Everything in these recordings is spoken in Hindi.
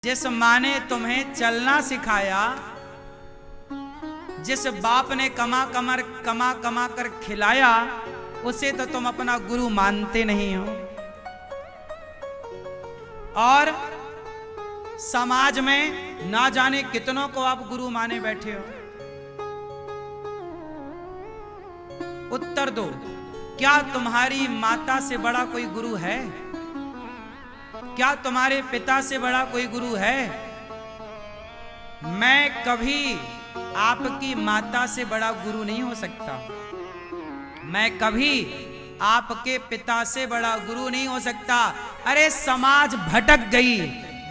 जिस माँ ने तुम्हें चलना सिखाया, जिस बाप ने कमा कमा कर खिलाया, उसे तो तुम अपना गुरु मानते नहीं हो। और समाज में ना जाने कितनों को आप गुरु माने बैठे हो। उत्तर दो, क्या तुम्हारी माता से बड़ा कोई गुरु है? क्या तुम्हारे पिता से बड़ा कोई गुरु है? मैं कभी आपकी माता से बड़ा गुरु नहीं हो सकता। मैं कभी आपके पिता से बड़ा गुरु नहीं हो सकता। अरे समाज भटक गई,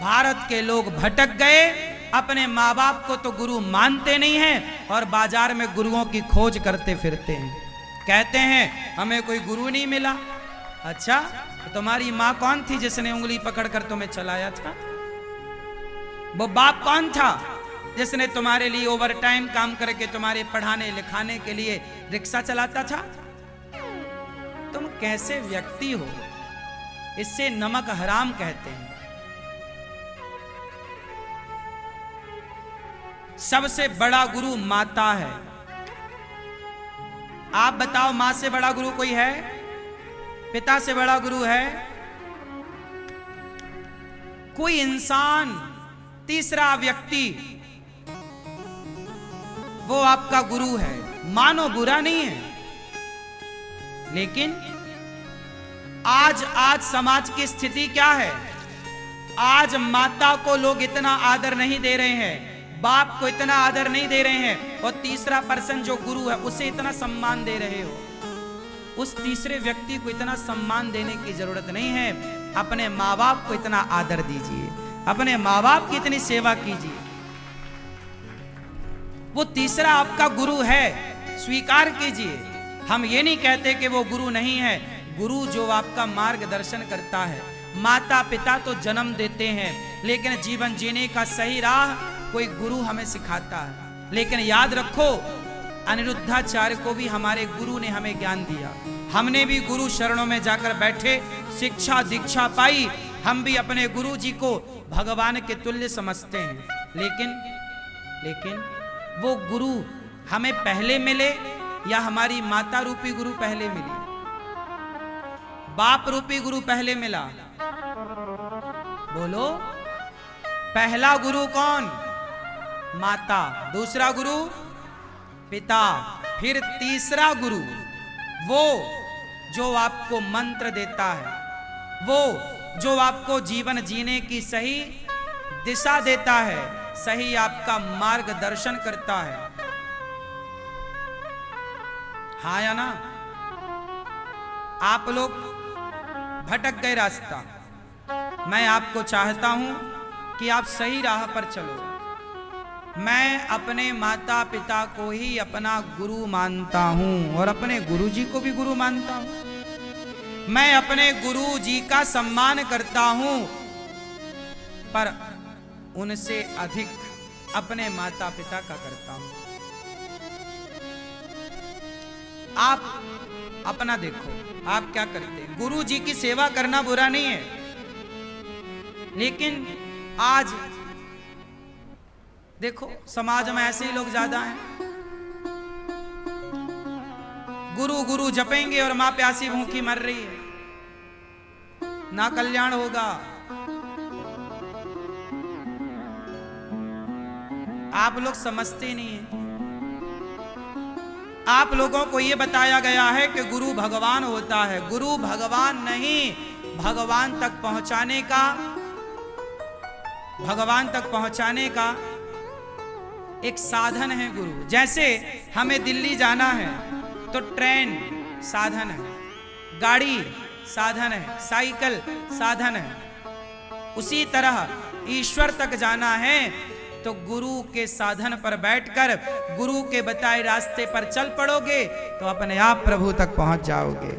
भारत के लोग भटक गए, अपने माँ बाप को तो गुरु मानते नहीं हैं और बाजार में गुरुओं की खोज करते फिरते हैं। कहते हैं हमें कोई गुरु नहीं मिला। अच्छा, तो तुम्हारी माँ कौन थी जिसने उंगली पकड़कर तुम्हें चलाया था? वो बाप कौन था जिसने तुम्हारे लिए ओवर टाइम काम करके तुम्हारे पढ़ाने लिखाने के लिए रिक्शा चलाता था? तुम कैसे व्यक्ति हो? इससे नमक हराम कहते हैं। सबसे बड़ा गुरु माता है। आप बताओ, मां से बड़ा गुरु कोई है? पिता से बड़ा गुरु है? कोई इंसान, तीसरा व्यक्ति, वो आपका गुरु है। मानो बुरा नहीं है, लेकिन आज समाज की स्थिति क्या है? आज माता को लोग इतना आदर नहीं दे रहे हैं, बाप को इतना आदर नहीं दे रहे हैं, और तीसरा पर्सन जो गुरु है उसे इतना सम्मान दे रहे हो। उस तीसरे व्यक्ति को इतना सम्मान देने की जरूरत नहीं है। अपने माँ बाप को इतना आदर दीजिए, अपने माँ बाप की इतनी सेवा कीजिए। वो तीसरा आपका गुरु है, स्वीकार कीजिए। हम ये नहीं कहते कि वो गुरु नहीं है। गुरु जो आपका मार्गदर्शन करता है। माता पिता तो जन्म देते हैं, लेकिन जीवन जीने का सही राह कोई गुरु हमें सिखाता है। लेकिन याद रखो, अनिरुद्धाचार्य को भी हमारे गुरु ने हमें ज्ञान दिया। हमने भी गुरु शरणों में जाकर बैठे, शिक्षा दीक्षा पाई। हम भी अपने गुरु जी को भगवान के तुल्य समझते हैं। लेकिन वो गुरु हमें पहले मिले या हमारी माता रूपी गुरु पहले मिली? बाप रूपी गुरु पहले मिला? बोलो, पहला गुरु कौन? माता। दूसरा गुरु पिता। फिर तीसरा गुरु वो जो आपको मंत्र देता है, वो जो आपको जीवन जीने की सही दिशा देता है, सही आपका मार्गदर्शन करता है। हाँ या ना? आप लोग भटक गए रास्ता। मैं आपको चाहता हूं कि आप सही राह पर चलो। मैं अपने माता पिता को ही अपना गुरु मानता हूं और अपने गुरु जी को भी गुरु मानता हूं। मैं अपने गुरु जी का सम्मान करता हूं, पर उनसे अधिक अपने माता पिता का करता हूं। आप अपना देखो, आप क्या करते हैं? गुरु जी की सेवा करना बुरा नहीं है, लेकिन आज देखो समाज में ऐसे ही लोग ज्यादा हैं। गुरु गुरु जपेंगे और मां प्यासी भूखी मर रही है, ना कल्याण होगा। आप लोग समझते नहीं हैं। आप लोगों को यह बताया गया है कि गुरु भगवान होता है। गुरु भगवान नहीं, भगवान तक पहुंचाने का एक साधन है गुरु। जैसे हमें दिल्ली जाना है तो ट्रेन साधन है, गाड़ी साधन है, साइकिल साधन है। उसी तरह ईश्वर तक जाना है तो गुरु के साधन पर बैठकर गुरु के बताए रास्ते पर चल पड़ोगे तो अपने आप प्रभु तक पहुंच जाओगे।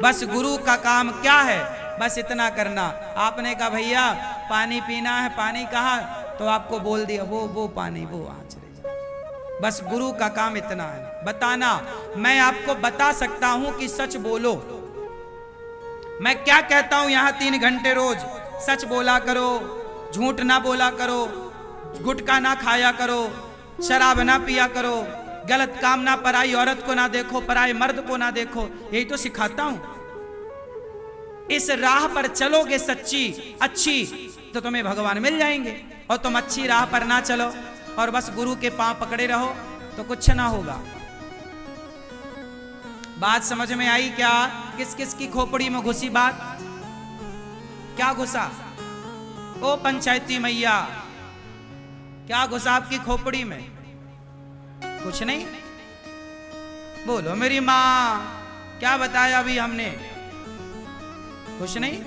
बस गुरु का काम क्या है? बस इतना करना। आपने कहा भैया पानी पीना है, पानी कहा तो आपको बोल दिया वो पानी, वो आ चले जाओ। बस गुरु का काम इतना है, बताना। मैं आपको बता सकता हूं कि सच बोलो। मैं क्या कहता हूं यहां 3 घंटे रोज? सच बोला करो, झूठ ना बोला करो, गुटखा ना खाया करो, शराब ना पिया करो, गलत काम ना, पराई औरत को ना देखो, पराई मर्द को ना देखो, यही तो सिखाता हूं। इस राह पर चलोगे सच्ची अच्छी तो तुम्हें भगवान मिल जाएंगे, और तुम अच्छी राह पर ना चलो और बस गुरु के पांव पकड़े रहो तो कुछ ना होगा। बात समझ में आई क्या? किस किस की खोपड़ी में घुसी बात? क्या घुसा? ओ पंचायती मैया, क्या घुसा आपकी खोपड़ी में? कुछ नहीं? बोलो मेरी मां, क्या बताया अभी हमने? कुछ नहीं?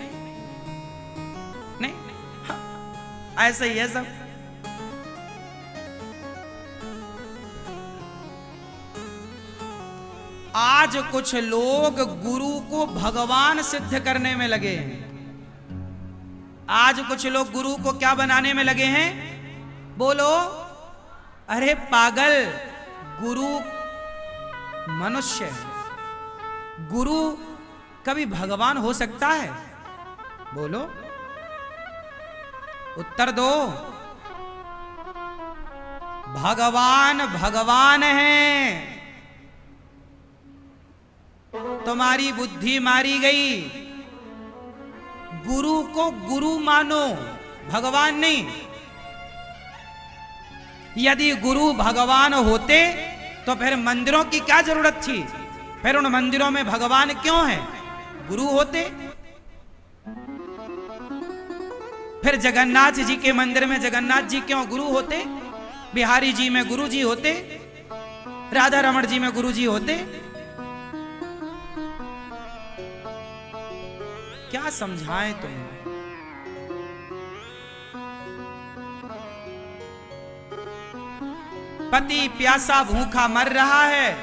नहीं, हाँ, ऐसा ही है सब। आज कुछ लोग गुरु को भगवान सिद्ध करने में लगे हैं। आज कुछ लोग गुरु को क्या बनाने में लगे हैं? बोलो। अरे पागल, गुरु मनुष्य है, गुरु कभी भगवान हो सकता है? बोलो, उत्तर दो। भगवान भगवान है। तुम्हारी बुद्धि मारी गई। गुरु को गुरु मानो, भगवान नहीं। यदि गुरु भगवान होते तो फिर मंदिरों की क्या जरूरत थी? फिर उन मंदिरों में भगवान क्यों है? गुरु होते। फिर जगन्नाथ जी के मंदिर में जगन्नाथ जी क्यों गुरु होते? बिहारी जी में गुरु जी होते, राधा रमण जी में गुरु जी होते। क्या समझाएं तुम्हें? पति प्यासा भूखा मर रहा है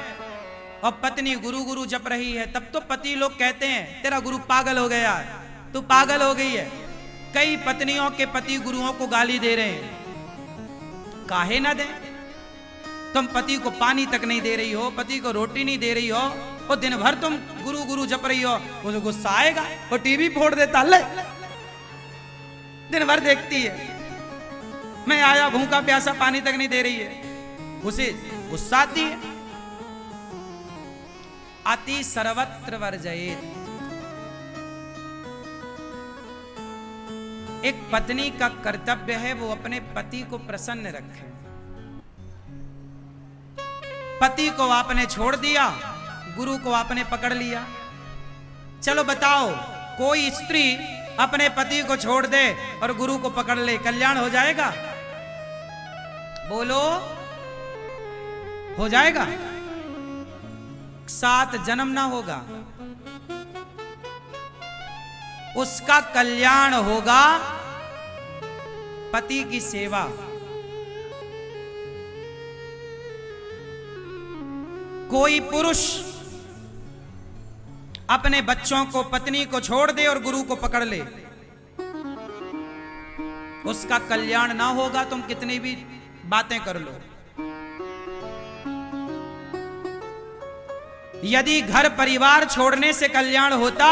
और पत्नी गुरु गुरु जप रही है, तब तो पति लोग कहते हैं तेरा गुरु पागल हो गया है, तू पागल हो गई है। कई पत्नियों के पति गुरुओं को गाली दे रहे हैं। काहे ना दे? तुम पति को पानी तक नहीं दे रही हो, पति को रोटी नहीं दे रही हो, और दिन भर तुम गुरु गुरु जप रही हो। मुझे गुस्सा आएगा, वो टीवी फोड़ देता, ले दिन भर देखती है, मैं आया भूखा प्यासा पानी तक नहीं दे रही है, उसे गुस्सा आती है। अति सर्वत्र वर्जयेत्। एक पत्नी का कर्तव्य है वो अपने पति को प्रसन्न रखे। पति को आपने छोड़ दिया, गुरु को आपने पकड़ लिया। चलो बताओ, कोई स्त्री अपने पति को छोड़ दे और गुरु को पकड़ ले, कल्याण हो जाएगा? बोलो, हो जाएगा? 7 जन्म ना होगा। उसका कल्याण होगा पति की सेवा। कोई पुरुष अपने बच्चों को, पत्नी को छोड़ दे और गुरु को पकड़ ले, उसका कल्याण ना होगा, तुम कितनी भी बातें कर लो। यदि घर परिवार छोड़ने से कल्याण होता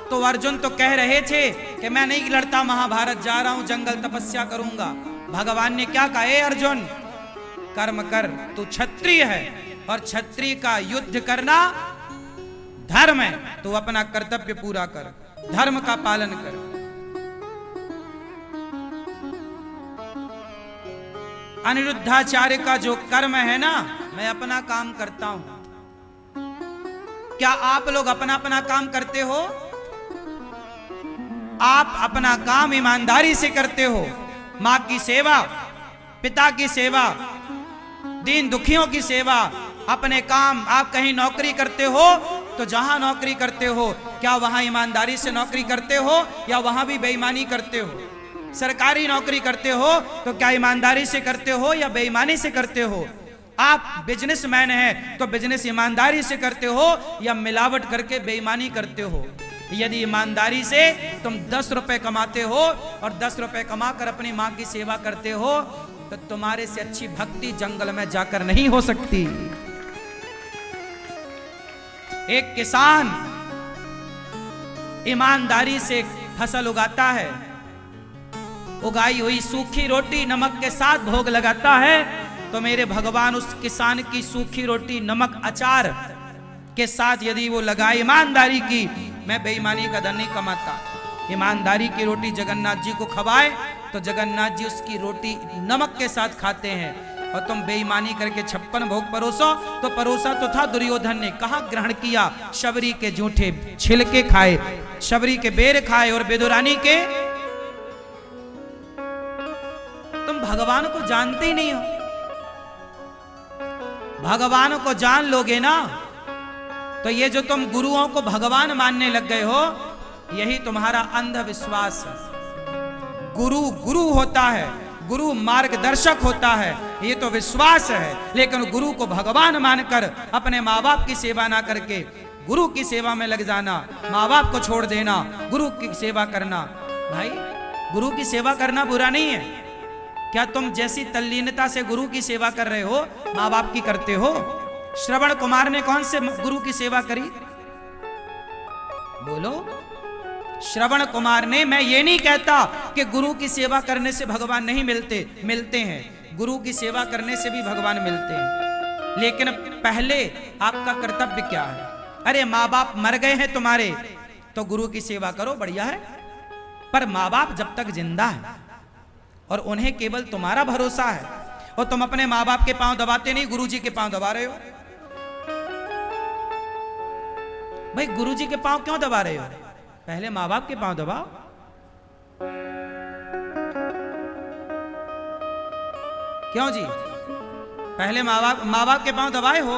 तो अर्जुन तो कह रहे थे कि मैं नहीं लड़ता महाभारत, जा रहा हूं जंगल तपस्या करूंगा। भगवान ने क्या कहा? हे अर्जुन, कर्म कर, तू क्षत्रिय है और क्षत्रिय का युद्ध करना धर्म है, तू अपना कर्तव्य पूरा कर, धर्म का पालन कर। अनिरुद्धाचार्य का जो कर्म है ना, मैं अपना काम करता हूं। क्या आप लोग अपना अपना काम करते हो? आप अपना काम ईमानदारी से करते हो। मां की सेवा, पिता की सेवा, दीन दुखियों की सेवा, अपने काम। आप कहीं नौकरी करते हो तो जहां नौकरी करते हो, क्या वहां ईमानदारी से नौकरी करते हो या वहां भी बेईमानी करते हो? सरकारी नौकरी करते हो तो क्या ईमानदारी से करते हो या बेईमानी से करते हो? आप बिजनेसमैन हैं तो बिजनेस ईमानदारी से करते हो या मिलावट करके बेईमानी करते हो? यदि ईमानदारी से तुम 10 रुपए कमाते हो और 10 रुपए कमाकर अपनी मां की सेवा करते हो तो तुम्हारे से अच्छी भक्ति जंगल में जाकर नहीं हो सकती। एक किसान ईमानदारी से फसल उगाता है, उगाई हुई सूखी रोटी नमक के साथ भोग लगाता है, तो मेरे भगवान उस किसान की सूखी रोटी नमक अचार के साथ यदि वो लगाए, ईमानदारी की, मैं बेईमानी का धन नहीं कमाता, ईमानदारी की रोटी जगन्नाथ जी को खवाए तो जगन्नाथ जी उसकी रोटी नमक के साथ खाते हैं। और तुम बेईमानी करके 56 भोग परोसो, तो परोसा तो था दुर्योधन ने, कहां ग्रहण किया? शबरी के जूठे छिलके खाए, शबरी के बेर खाए और बेदुरानी के। तुम भगवान को जानते ही नहीं हो। भगवान को जान लोगे ना, तो ये जो तुम गुरुओं को भगवान मानने लग गए हो, यही तुम्हारा अंधविश्वास है। गुरु गुरु होता है, गुरु मार्गदर्शक होता है, ये तो विश्वास है। लेकिन गुरु को भगवान मानकर अपने माँ बाप की सेवा ना करके गुरु की सेवा में लग जाना, माँ बाप को छोड़ देना, गुरु की सेवा करना, भाई गुरु की सेवा करना बुरा नहीं है। क्या तुम जैसी तल्लीनता से गुरु की सेवा कर रहे हो, माँ बाप की करते हो? श्रवण कुमार ने कौन से गुरु की सेवा करी? बोलो। श्रवण कुमार ने। मैं ये नहीं कहता कि गुरु की सेवा करने से भगवान नहीं मिलते, मिलते हैं। गुरु की सेवा करने से भी भगवान मिलते हैं, लेकिन पहले आपका कर्तव्य क्या है? अरे माँ बाप मर गए हैं तुम्हारे, तो गुरु की सेवा करो, बढ़िया है। पर माँ बाप जब तक जिंदा है और उन्हें केवल तुम्हारा भरोसा है, और तुम अपने माँ बाप के पांव दबाते नहीं, गुरु जी के पांव दबा रहे हो। भाई गुरु जी के पांव क्यों दबा रहे हो? पहले माँ बाप के पांव दबाओ। क्यों जी? पहले माँ बाप के पांव दबाए हो।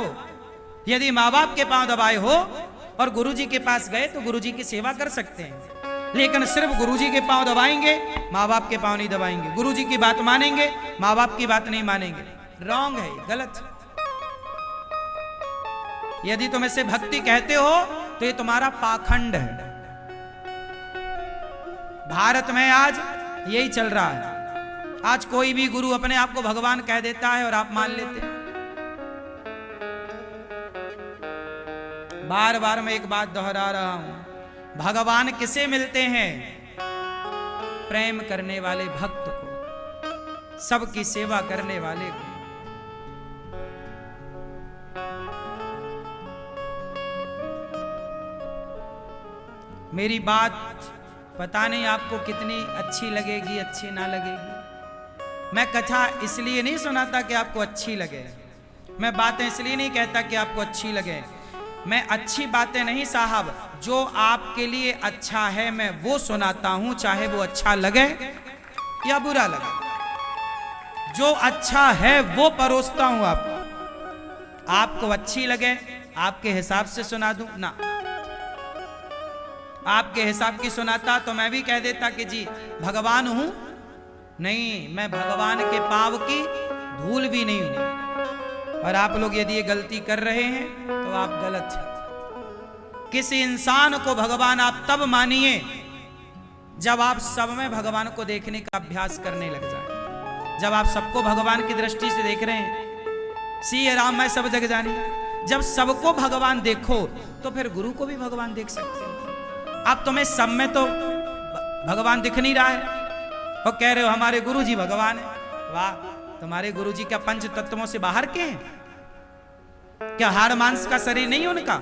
यदि माँ बाप के पांव दबाए हो और गुरु जी के पास गए तो गुरु जी की सेवा कर सकते हैं, लेकिन सिर्फ गुरु जी के पांव दबाएंगे, माँ बाप के पांव नहीं दबाएंगे। गुरु जी की बात मानेंगे, माँ बाप की बात नहीं मानेंगे। रॉन्ग है, गलत। यदि तुम इसे भक्ति कहते हो तो ये तुम्हारा पाखंड है। भारत में आज यही चल रहा है। आज कोई भी गुरु अपने आप को भगवान कह देता है और आप मान लेते हैं। बार बार मैं एक बात दोहरा रहा हूं, भगवान किसे मिलते हैं? प्रेम करने वाले भक्त को, सबकी सेवा करने वाले को। मेरी बात पता नहीं आपको कितनी अच्छी लगेगी, अच्छी ना लगेगी। मैं कथा इसलिए नहीं सुनाता कि आपको अच्छी लगे, मैं बातें इसलिए नहीं कहता कि आपको अच्छी लगे। मैं अच्छी बातें नहीं साहब, जो आपके लिए अच्छा है मैं वो सुनाता हूं, चाहे वो अच्छा लगे या बुरा लगे। जो अच्छा है वो परोसता हूं आपको। आपको अच्छी लगे आपके हिसाब से सुना दूं ना, आपके हिसाब की सुनाता तो मैं भी कह देता कि जी भगवान हूं। नहीं, मैं भगवान के पांव की धूल भी नहीं हूं। और आप लोग यदि ये गलती कर रहे हैं तो आप गलत हैं। किसी इंसान को भगवान आप तब मानिए जब आप सब में भगवान को देखने का अभ्यास करने लग जाए। जब आप सबको भगवान की दृष्टि से देख रहे हैं, सी राम मैं सब जग जानी, जब सबको भगवान देखो तो फिर गुरु को भी भगवान देख सकते हैं। अब तुम्हें सब में तो भगवान दिख नहीं रहा है और कह रहे हो हमारे गुरु जी भगवान है। वाह, तुम्हारे गुरु जी क्या पंच तत्वों से बाहर के हैं? क्या हाड़ मांस का शरीर नहीं उनका?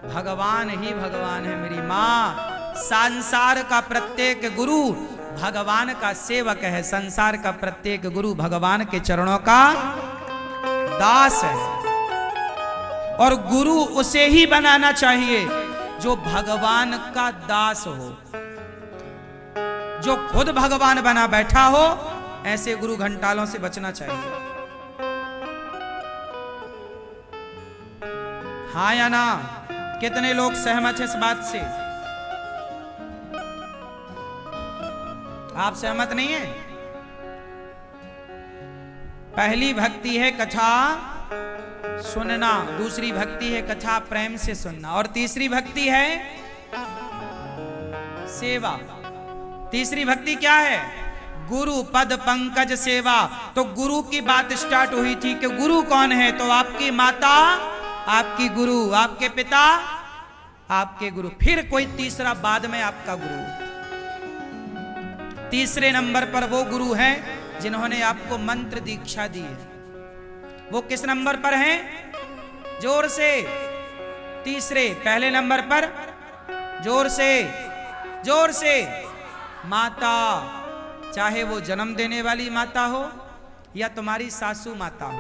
भगवान ही भगवान है मेरी मां। संसार का प्रत्येक गुरु भगवान का सेवक है। संसार का प्रत्येक गुरु भगवान के चरणों का दास है। और गुरु उसे ही बनाना चाहिए जो भगवान का दास हो, जो खुद भगवान बना बैठा हो। ऐसे गुरु घंटालों से बचना चाहिए। हाँ या ना? कितने लोग सहमत हैं इस बात से? आप सहमत नहीं है? पहली भक्ति है कथा सुनना, दूसरी भक्ति है कथा प्रेम से सुनना, और तीसरी भक्ति है सेवा। तीसरी भक्ति क्या है? गुरु पद पंकज सेवा। तो गुरु की बात स्टार्ट हुई थी कि गुरु कौन है? तो आपकी माता आपकी गुरु, आपके पिता आपके गुरु, फिर कोई तीसरा बाद में आपका गुरु। तीसरे नंबर पर वो गुरु हैं जिन्होंने आपको मंत्र दीक्षा दी है। वो किस नंबर पर हैं? जोर से, तीसरे। पहले नंबर पर जोर से, जोर से, माता। चाहे वो जन्म देने वाली माता हो या तुम्हारी सासू माता हो।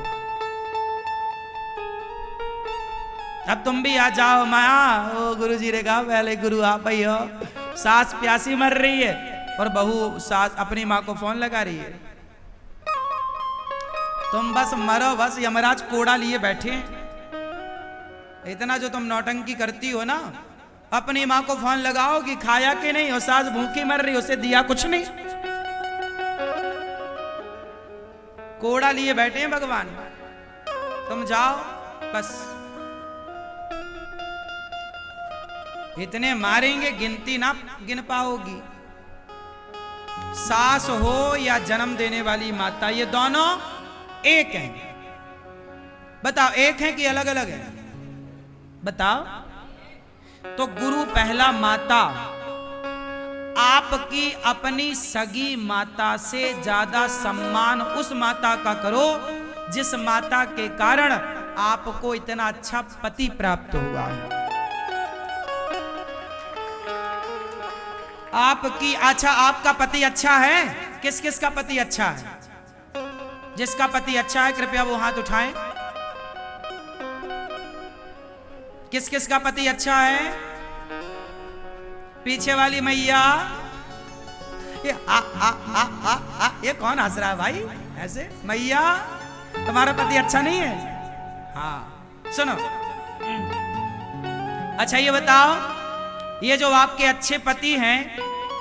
अब तुम भी आ जाओ माया। ओ गुरु जी रे कहा पहले गुरु आप ही हो। सास प्यासी मर रही है और बहू सास अपनी माँ को फोन लगा रही है। तुम बस मरो, बस यमराज कोड़ा लिए बैठे। इतना जो तुम नौटंकी करती हो ना, अपनी माँ को फोन लगाओ कि खाया कि नहीं, और सास भूखी मर रही, उसे दिया कुछ नहीं। कोड़ा लिए बैठे हैं भगवान। तुम जाओ बस। इतने मारेंगे गिनती ना गिन पाओगी। सास हो या जन्म देने वाली माता, ये दोनों एक हैं। बताओ एक हैं कि अलग अलग हैं? बताओ। तो गुरु पहला माता। आपकी अपनी सगी माता से ज्यादा सम्मान उस माता का करो जिस माता के कारण आपको इतना अच्छा पति प्राप्त हुआ है। आपकी, अच्छा आपका पति अच्छा है? किस किस का पति अच्छा है? जिसका पति अच्छा है कृपया वो हाथ उठाएं। किस किस का पति अच्छा है? पीछे वाली मैया। ये ये कौन हंस रहा है भाई ऐसे? मैया तुम्हारा पति अच्छा नहीं है? हाँ सुनो। अच्छा ये बताओ, ये जो आपके अच्छे पति हैं,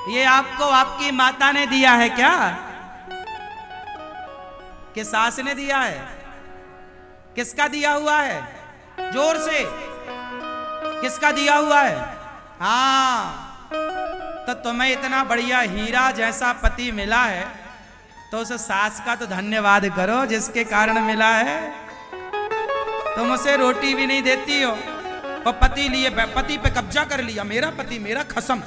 ये आपको आपकी माता ने दिया है क्या कि सास ने दिया है? किसका दिया हुआ है? जोर से, किसका दिया हुआ है? हाँ, तो तुम्हें इतना बढ़िया हीरा जैसा पति मिला है तो उस सास का तो धन्यवाद करो जिसके कारण मिला है। तुम उसे रोटी भी नहीं देती हो और पति लिए, पति पे कब्जा कर लिया, मेरा पति मेरा खसम।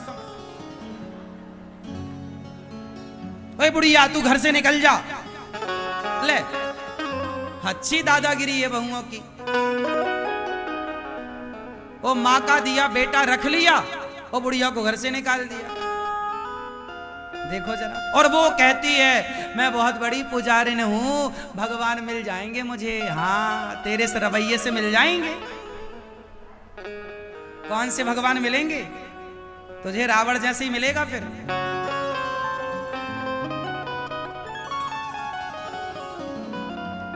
ओए बुढ़िया तू घर से निकल जा। ले, अच्छी दादागिरी है बहुओं की। वो माँ का दिया बेटा रख लिया और बुढ़िया को घर से निकाल दिया। देखो जरा। और वो कहती है मैं बहुत बड़ी पुजारिन हूं, भगवान मिल जाएंगे मुझे। हाँ, तेरे से रवैये से मिल जाएंगे। कौन से भगवान मिलेंगे? तुझे रावण जैसे ही मिलेगा फिर।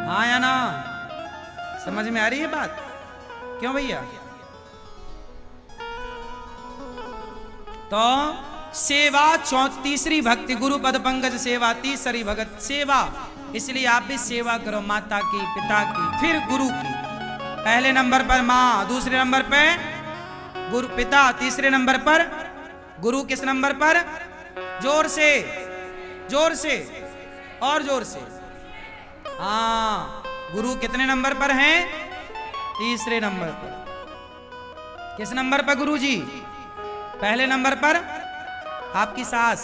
हाँ या ना? समझ में आ रही है बात? क्यों भैया? तो सेवा तीसरी भक्ति, गुरु पद पंकज सेवा तीसरी भगत सेवा। इसलिए आप भी सेवा करो माता की, पिता की, फिर गुरु की। पहले नंबर पर माँ, दूसरे नंबर पे गुरु पिता, तीसरे नंबर पर गुरु। किस नंबर पर? जोर से, जोर से और जोर से। हाँ, गुरु कितने नंबर पर हैं? तीसरे नंबर पर। किस नंबर पर गुरु जी? पहले नंबर पर आपकी सास।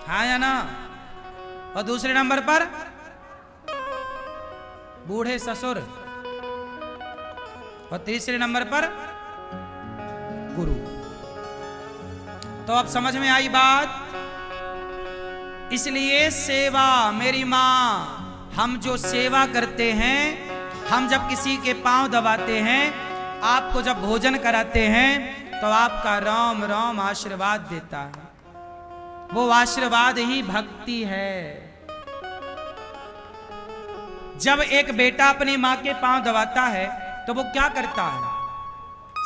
हाँ या ना? और दूसरे नंबर पर बूढ़े ससुर। और तीसरे नंबर पर गुरु। तो अब समझ में आई बात? इसलिए सेवा, मेरी मां, हम जो सेवा करते हैं, हम जब किसी के पांव दबाते हैं, आपको जब भोजन कराते हैं, तो आपका राम राम आशीर्वाद देता है। वो आशीर्वाद ही भक्ति है। जब एक बेटा अपनी मां के पांव दबाता है तो वो क्या करता है?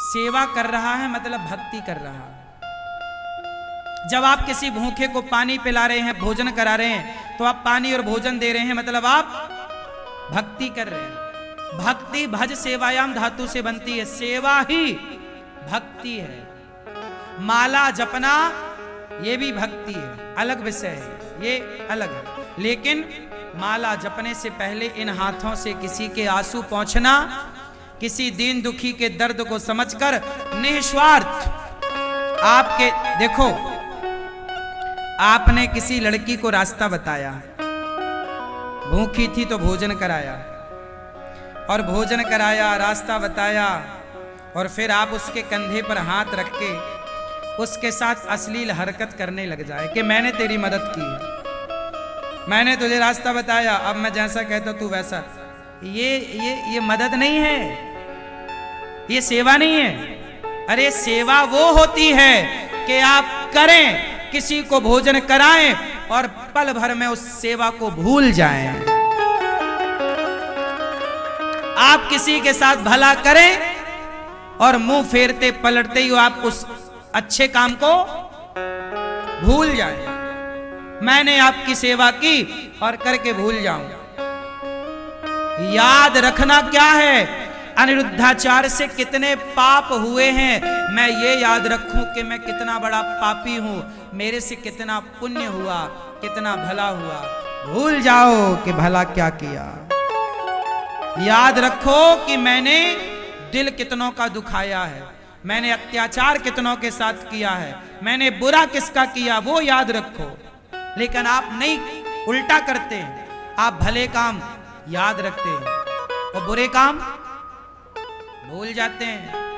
सेवा कर रहा है, मतलब भक्ति कर रहा है। जब आप किसी भूखे को पानी पिला रहे हैं, भोजन करा रहे हैं, तो आप पानी और भोजन दे रहे हैं, मतलब आप भक्ति कर रहे हैं। भक्ति भज सेवायाम धातु से बनती है। सेवा ही भक्ति है। माला जपना ये भी भक्ति है, अलग विषय है, ये अलग है। लेकिन माला जपने से पहले इन हाथों से किसी के आंसू पोंछना किसी दीन दुखी के दर्द को समझकर निस्वार्थ आपके, देखो आपने किसी लड़की को रास्ता बताया, भूखी थी तो भोजन कराया, और भोजन कराया, रास्ता बताया, और फिर आप उसके कंधे पर हाथ रख के उसके साथ अश्लील हरकत करने लग जाए कि मैंने तेरी मदद की, मैंने तुझे रास्ता बताया, अब मैं जैसा कहता तू वैसा। ये मदद नहीं है, ये सेवा नहीं है। अरे सेवा वो होती है कि आप करें, किसी को भोजन कराएं और पल भर में उस सेवा को भूल जाएं। आप किसी के साथ भला करें और मुंह फेरते पलटते ही आप उस अच्छे काम को भूल जाएं। मैंने आपकी सेवा की और करके भूल जाऊं। याद रखना क्या है, अनिरुद्धाचार्य से कितने पाप हुए हैं, मैं ये याद रखूं कि मैं कितना बड़ा पापी हूं, मेरे से कितना पुण्य हुआ, कितना भला हुआ। भूल जाओ कि भला क्या किया। याद रखो कि मैंने दिल कितनों का दुखाया है, मैंने अत्याचार कितनों के साथ किया है, मैंने बुरा किसका किया वो याद रखो। लेकिन आप नहीं, उल्टा करते हैं, आप भले काम याद रखते हैं और बुरे काम भूल जाते हैं।